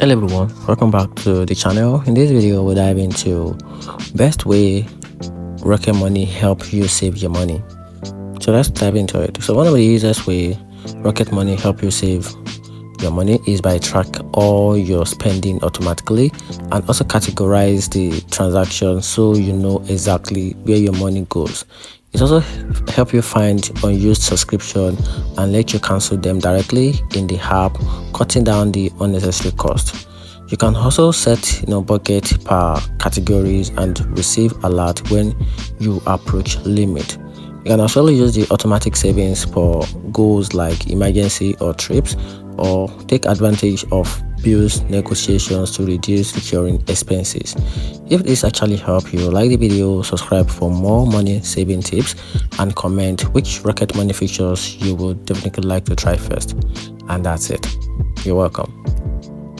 Hello everyone, welcome back to the channel. In this video we'll dive into best way Rocket Money help you save your money. So let's dive into it. So one of the easiest way Rocket Money help you save your money is by track all your spending automatically and also categorize the transactions so you know exactly where your money goes. It also help you find unused subscription and let you cancel them directly in the app, cutting down the unnecessary cost. You can also set bucket per categories and receive alert when you approach limit. You can also use the automatic savings for goals like emergency or trips, or take advantage of bills negotiations to reduce recurring expenses. If this actually helped you, like the video, subscribe for more money saving tips, and comment which Rocket Money features you would definitely like to try first. And that's it. You're welcome.